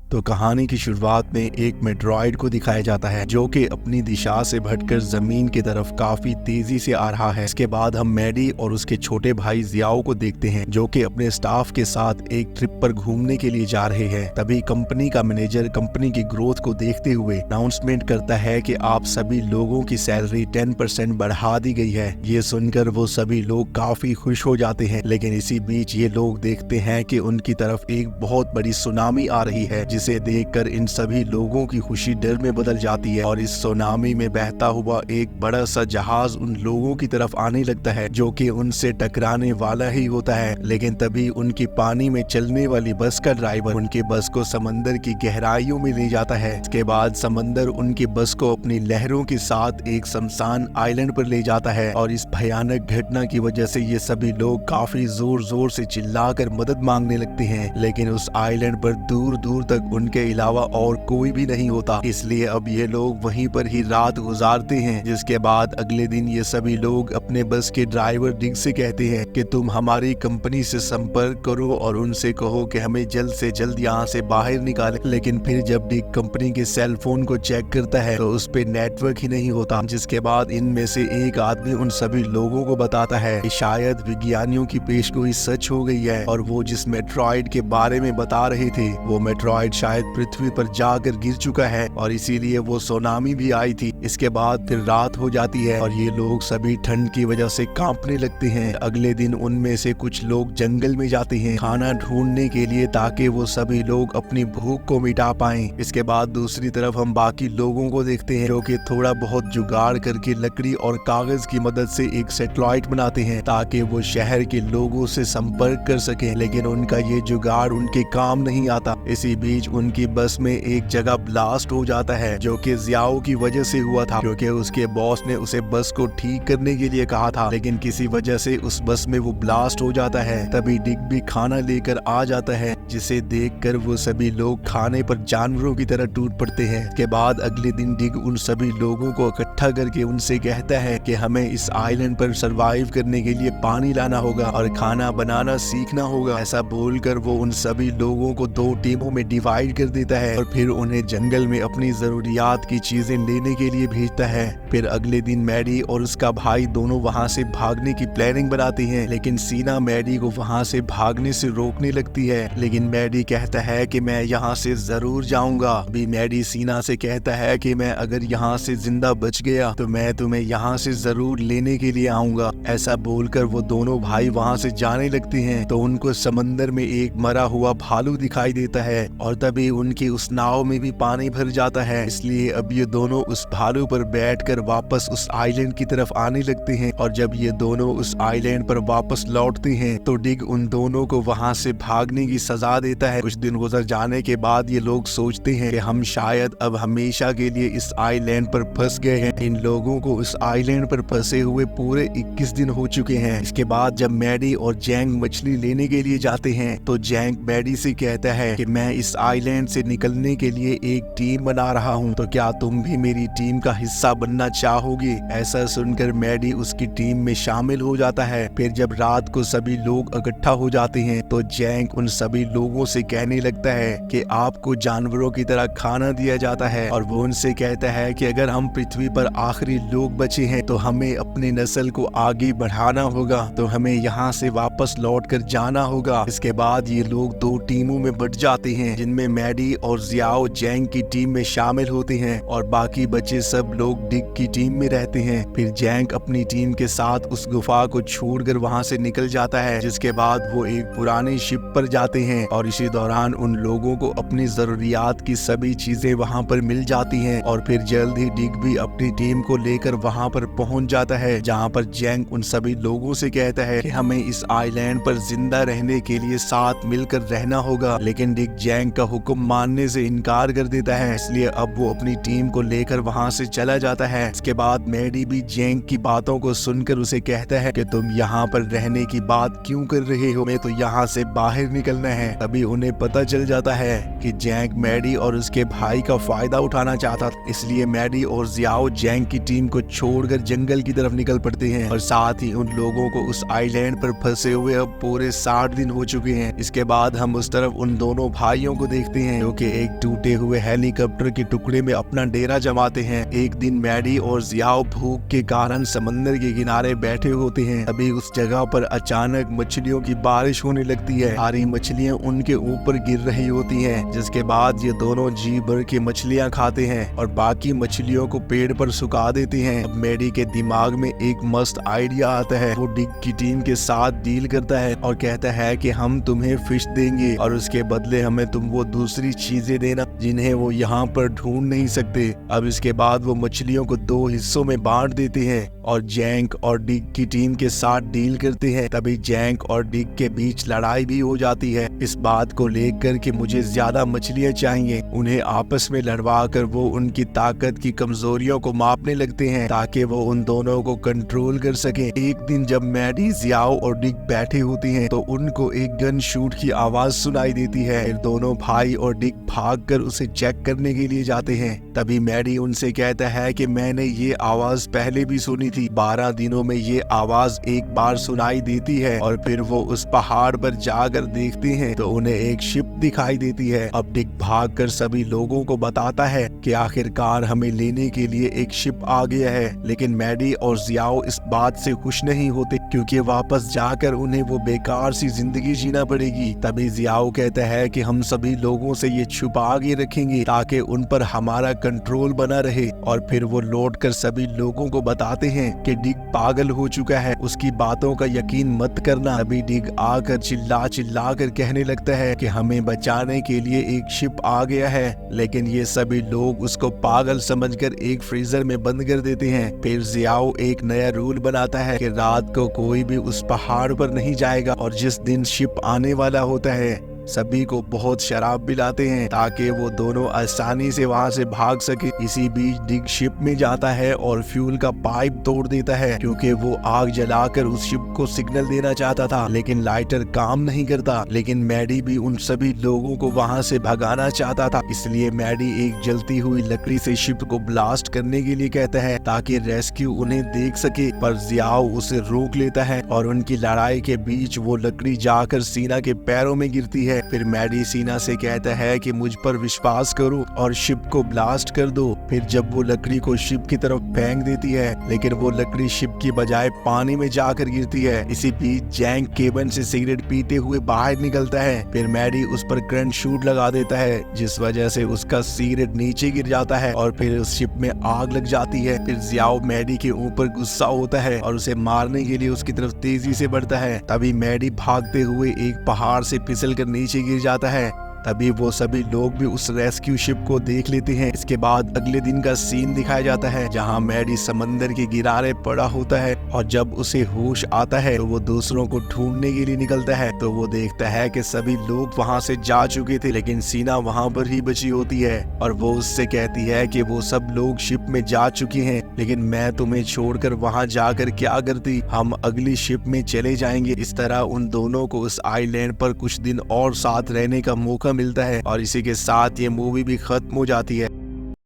तो कहानी की शुरुआत में एक मेट्रॉइड को दिखाया जाता है जो कि अपनी दिशा से भटकर जमीन की तरफ काफी तेजी से आ रहा है। इसके बाद हम मैडी और उसके छोटे भाई जियाओ को देखते हैं जो कि अपने स्टाफ के साथ एक ट्रिप पर घूमने के लिए जा रहे हैं। तभी कंपनी का मैनेजर कंपनी की ग्रोथ को देखते हुए अनाउंसमेंट करता है कि आप सभी लोगों की सैलरी 10% बढ़ा दी गई है। ये सुनकर वो सभी लोग काफी खुश हो जाते हैं, लेकिन इसी बीच ये लोग देखते हैं कि उनकी तरफ एक बहुत बड़ी सुनामी आ रही है, जिसे देखकर इन सभी लोगों की खुशी डर में बदल जाती है और इस सुनामी में बहता हुआ एक बड़ा सा जहाज उन लोगों की तरफ आने लगता है जो कि उनसे टकराने वाला ही होता है। लेकिन तभी उनकी पानी में चलने वाली बस का ड्राइवर उनकी बस को समंदर की गहराइयों में ले जाता है। इसके बाद समंदर उनकी बस को अपनी लहरों के साथ एक शमशान आइलैंड पर ले जाता है और इस भयानक घटना की वजह से ये सभी लोग काफी जोर जोर से चिल्लाकर मदद मांगने लगते हैं, लेकिन उस आइलैंड पर दूर दूर तक उनके अलावा और कोई भी नहीं होता। इसलिए अब ये लोग वहीं पर ही रात गुजारते हैं। जिसके बाद अगले दिन ये सभी लोग अपने बस के ड्राइवर डिग से कहते हैं कि तुम हमारी कंपनी से संपर्क करो और उनसे कहो कि हमें जल्द से जल्द यहाँ से बाहर निकाले। लेकिन फिर जब डिग कंपनी के सेल फोन को चेक करता है तो उस पे नेटवर्क ही नहीं होता। जिसके बाद इनमें से एक आदमी उन सभी लोगों को बताता है कि शायद विज्ञानियों की पेशगोई सच हो गई है और वो जिस मेट्रॉइड के बारे में बता रहे थे वो मेट्रॉइड शायद पृथ्वी पर जाकर गिर चुका है और इसीलिए वो सुनामी भी आई थी। इसके बाद फिर रात हो जाती है और ये लोग सभी ठंड की वजह से कांपने लगते हैं। अगले दिन उनमें से कुछ लोग जंगल में जाते हैं खाना ढूंढने के लिए ताकि वो सभी लोग अपनी भूख को मिटा पाएं। इसके बाद दूसरी तरफ हम बाकी लोगों को देखते हैं जो कि थोड़ा बहुत जुगाड़ करके लकड़ी और कागज की मदद से एक सैटेलाइट बनाते हैं ताकि वो शहर के लोगों से संपर्क कर सकें, लेकिन उनका ये जुगाड़ उनके काम नहीं आता। इसी बीच उनकी बस में एक जगह ब्लास्ट हो जाता है जो कि जियाओ की वजह से हुआ था, क्योंकि उसके बॉस ने उसे बस को ठीक करने के लिए कहा था, लेकिन किसी वजह से उस बस में वो ब्लास्ट हो जाता है। तभी डिग भी खाना लेकर आ जाता है, जिसे देखकर वो सभी लोग खाने पर जानवरों की तरह टूट पड़ते हैं। इसके बाद अगले दिन डिग उन सभी लोगों को इकट्ठा करके उनसे कहता है कि हमें इस आइलैंड पर सरवाइव करने के लिए पानी लाना होगा और खाना बनाना सीखना होगा। ऐसा बोलकर वो उन सभी लोगों को दो टीमों में डिवाइड कर देता है और फिर उन्हें जंगल में अपनी जरूरियात की चीजें लेने के लिए भेजता है। फिर अगले दिन मैडी और उसका भाई दोनों वहां से भागने की प्लानिंग बनाते हैं, लेकिन सीना मैडी को वहां से भागने से रोकने लगती है। लेकिन मैडी कहता है कि मैं यहाँ से जरूर जाऊंगा। अभी मैडी सीना से कहता है कि मैं अगर यहाँ से जिंदा बच गया तो मैं तुम्हें यहाँ से जरूर लेने के लिए आऊंगा। ऐसा बोलकर वो दोनों भाई वहाँ से जाने लगते हैं तो उनको समंदर में एक मरा हुआ भालू दिखाई देता है और तभी उनकी उस नाव में भी पानी भर जाता है। इसलिए अब ये दोनों उस भालू पर बैठकर वापस उस आइलैंड की तरफ आने लगते हैं और जब ये दोनों उस आइलैंड पर वापस लौटते हैं तो डिग उन दोनों को वहां से भागने की सजा देता है। कुछ दिन गुजर जाने के बाद ये लोग सोचते हैं कि हम शायद अब हमेशा के लिए इस आइलैंड पर फंस गए हैं। इन लोगों को उस आइलैंड पर फंसे हुए पूरे 21 दिन हो चुके हैं। इसके बाद जब मैडी और जैंग मछली लेने के लिए जाते हैं तो जैंग मैडी से कहता है कि मैं इस आइलैंड से निकलने के लिए एक टीम बना रहा हूँ, तो क्या तुम भी मेरी टीम का हिस्सा बनना चाहोगे? ऐसा सुनकर मैडी उसकी टीम में शामिल हो जाता है। फिर जब रात को सभी लोग इकट्ठा हो जाते हैं तो जैंग उन सभी लोगों से कहने लगता है कि आपको जानवरों की तरह खाना दिया जाता है और वो उनसे कहता है कि अगर हम पृथ्वी पर आखिरी लोग बचे हैं तो हमें अपनी नस्ल को आगे बढ़ाना होगा, तो हमें यहाँ से वापस लौट कर जाना होगा। इसके बाद ये लोग दो टीमों में बट जाते हैं जिनमें मैडी और जियाओ जैंग की टीम में शामिल होते हैं और बाकी बचे सब लोग डिग की टीम में रहते हैं। फिर जैंग अपनी टीम के साथ उस गुफा को छोड़कर वहां से निकल जाता है, जिसके बाद वो एक पुरानी शिप पर जाते हैं और इसी दौरान उन लोगों को अपनी जरूरियात की सभी चीजें वहां पर मिल जाती हैं और फिर जल्द ही डिग भी अपनी टीम को लेकर वहां पर पहुंच जाता है, जहां पर जैंग उन सभी लोगों से कहता है कि हमें इस आइलैंड पर जिंदा रहने के लिए साथ मिलकर रहना होगा। लेकिन डिग जैंग का हुक्म मानने से इनकार कर देता है, इसलिए अब वो अपनी टीम को लेकर वहां से चला जाता है। इसके बाद मैडी भी जैंग की बातों को सुनकर उसे कहता है कि तुम यहाँ पर रहने की बात क्यों कर रहे हो, मैं तो यहाँ से बाहर निकलना है। तभी उन्हें पता चल जाता है कि जैंग मैडी और उसके भाई का फायदा उठाना चाहता था, इसलिए मैडी और जियाओ जैंग की टीम को छोड़कर जंगल की तरफ निकल पड़ते हैं और साथ ही उन लोगों को उस आइलैंड पर फंसे हुए अब पूरे 60 दिन हो चुके हैं। इसके बाद हम उस तरफ उन दोनों भाइयों को देखते हैं जो कि एक टूटे हुए हेलीकॉप्टर के टुकड़े में अपना डेरा जमाते हैं। एक दिन मैडी और जियाओ भूख के कारण समंदर के किनारे बैठे होते हैं। अभी उस जगह पर अचानक मछलियों की बारिश होने लगती है। सारी मछलियां उनके ऊपर गिर रही होती हैं, जिसके बाद ये दोनों जी भर के मछलियां खाते हैं और बाकी मछलियों को पेड़ पर सुखा देते हैं। अब मैडी के दिमाग में एक मस्त आइडिया आता है। वो डिग की टीम के साथ डील करता है और कहता है कि हम तुम्हें फिश देंगे और उसके बदले हमें तुम वो दूसरी चीजें देना जिन्हें वो यहाँ पर ढूंढ नहीं सकते। अब इसके बाद वो मछलियों को 2 हिस्सों में बांट देते हैं और जैंग और डिग की टीम के साथ डील करते हैं। तभी जैंग और डिग के बीच लड़ाई भी हो जाती है इस बात को लेकर कि मुझे ज्यादा मछलियां चाहिए। उन्हें आपस में लड़वा कर वो उनकी ताकत की कमजोरियों को मापने लगते हैं ताकि वो उन दोनों को कंट्रोल कर सके। एक दिन जब मैडी, जियाओ और डिग बैठे होती हैं तो उनको एक गन शूट की आवाज सुनाई देती है। फिर दोनों भाई और डिग भागकर उसे चेक करने के लिए जाते हैं। तभी मैडी उनसे कहता है कि मैंने ये आवाज पहले भी सुनी थी। 12 दिनों में ये आवाज एक बार सुनाई देती है और फिर वो उस पहाड़ पर जाकर देखते हैं तो उन्हें एक शिप दिखाई देती है। अब डिग भागकर सभी लोगों को बताता है कि आखिरकार हमें लेने के लिए एक शिप आ गया है, लेकिन मैडी और जियाओ इस बात से खुश नहीं होते क्योंकि वापस जाकर उन्हें वो बेकार सी जिंदगी जीना पड़ेगी। तभी जियाओ कहता है कि हम सभी लोगों से ये छुपा के रखेंगे ताकि उन पर हमारा कंट्रोल बना रहे और फिर वो लौट कर सभी लोगों को बताते हैं कि डिग पागल हो चुका है, उसकी बातों का यकीन मत करना। अभी डिग आकर चिल्ला चिल्ला कर कहने लगता है कि हमें बचाने के लिए एक शिप आ गया है, लेकिन ये सभी लोग उसको पागल समझकर एक फ्रीजर में बंद कर देते हैं। फिर जियाओ एक नया रूल बनाता है कि रात को कोई भी उस पहाड़ पर नहीं जाएगा और जिस दिन शिप आने वाला होता है सभी को बहुत शराब पिलाते हैं ताकि वो दोनों आसानी से वहां से भाग सके। इसी बीच डिग शिप में जाता है और फ्यूल का पाइप तोड़ देता है क्योंकि वो आग जलाकर उस शिप को सिग्नल देना चाहता था, लेकिन लाइटर काम नहीं करता। लेकिन मैडी भी उन सभी लोगों को वहां से भगाना चाहता था, इसलिए मैडी एक जलती हुई लकड़ी से शिप को ब्लास्ट करने के लिए कहता है ताकि रेस्क्यू उन्हें देख सके, पर जियाओ उसे रोक लेता है और उनकी लड़ाई के बीच वो लकड़ी जाकर सीना के पैरों में गिरती है। फिर मैडी सीना से कहता है कि मुझ पर विश्वास करो और शिप को ब्लास्ट कर दो। फिर जब वो लकड़ी को शिप की तरफ फेंक देती है, लेकिन वो लकड़ी शिप की बजाय पानी में जाकर गिरती है। इसी बीच जैंग केबन से सिगरेट पीते हुए बाहर निकलता है। फिर मैडी उस पर करंट शूट लगा देता है जिस वजह से उसका सिगरेट नीचे गिर जाता है और फिर उस शिप में आग लग जाती है। फिर जियाओ मैडी के ऊपर गुस्सा होता है और उसे मारने के लिए उसकी तरफ तेजी से बढ़ता है। तभी मैडी भागते हुए एक पहाड़ से फिसल कर नीचे गिर जाता है। तभी वो सभी लोग भी उस रेस्क्यू शिप को देख लेते हैं। इसके बाद अगले दिन का सीन दिखाया जाता है जहां मैडी समंदर के किनारे पड़ा होता है और जब उसे होश आता है तो वो दूसरों को ढूंढने के लिए निकलता है तो वो देखता है कि सभी लोग वहां से जा चुके थे, लेकिन सीना वहां पर ही बची होती है और वो उससे कहती है कि वो सब लोग शिप में जा चुके हैं, लेकिन मैं तुम्हें छोड़कर वहां जाकर क्या करती, हम अगली शिप में चले जाएंगे। इस तरह उन दोनों को उस आइलैंड पर कुछ दिन और साथ रहने का मौका मिलता है और इसी के साथ ये मूवी भी खत्म हो जाती है।